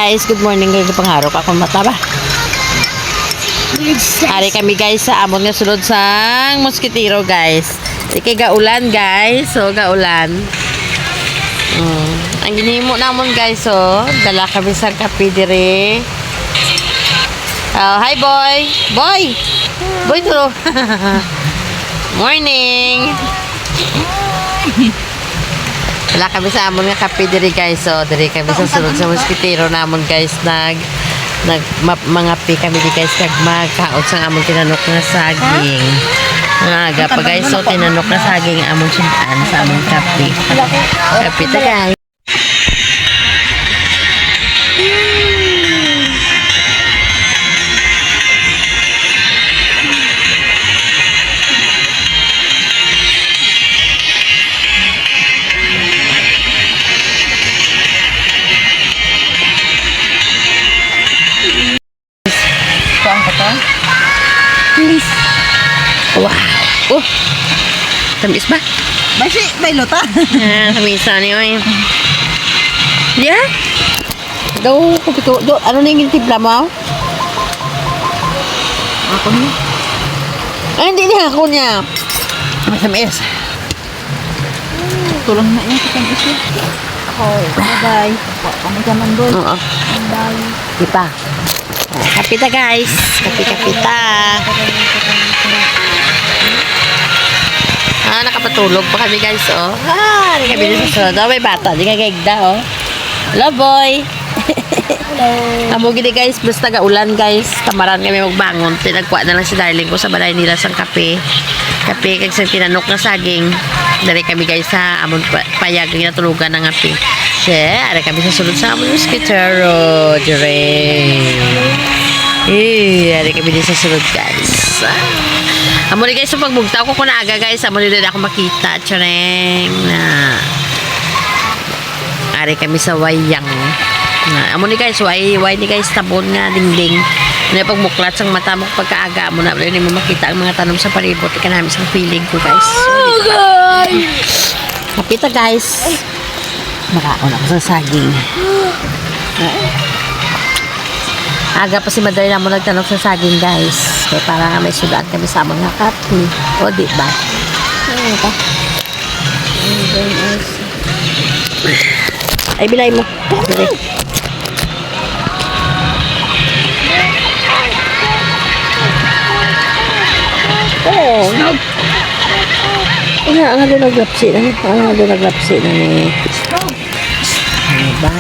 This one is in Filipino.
Guys, good morning. Ngayon pangharok ako mata ba? Ari kami guys sa amon nga sulod sang Mosquitero guys. Ikay gaulan guys. So gaulan. Ang ginimo namon guys so dala kami sa kape dire. Hi boy. Boy. Boy to. Morning. Wala kami sa amon nga kape diri guys. So, diri kami sa sulod sa Mosquitero namon guys. Mga pi kami di guys. Magkaot sa amon tinanok na saging. Aga pa guys. So, tinanok na saging amon sintaan sa amon kape. Kape ta guys. Please. Wow. Oh. Tamis ba? Basi, may luta. Tamisa ni oy. Yeah? Daw ko pito. Ano na yung timpla mo? Ako niya. Ay, hindi niya ako niya. Matamis. Tulong na niya sa tamis niya. Okay, bye-bye. Kami ka man doon. Oo. Bye. Diba? Kapita guys. Kapita. Nakapatulog pa kami guys, oh. Di kami din sa sunod. May bata. Di kagagda, oh. Hello, boy. Hello. Amo gini guys, basta gaulan guys. Tamaran kami magbangon. Pinagkuha na lang si darling ko sa balay nila sang kape. Kape kag sa tinanok na saging. Dari kami guys sa amon payag nga tulugan ng api. Ari kami sa sulod sa amon Mosquitero. Ari kami din sa sulod guys. Amo ni guys, so pagbugtaw ko na aga guys, amo ni ako makita. Tsaneng na. Ari kami sa wayang. Amo ni guys, way ni guys tabon nga dingding. Ano pagmuklat sang mata mo pagkaaga mo na ni mo makita ang mga tanom sa palibot. Ika namin sang feeling ko guys. Oh guys. Kapita guys. Makaon ako sa saging. Aga pa si Madalena mo nagtanong sa saging guys. Kaya para nga may sudan kami sa mga kape. O di ba? Ano ba? Ay bilay mo. Bilay. Oh, ang halo naglapsi na ni. Ang halo naglapsi na ni. Ano ba?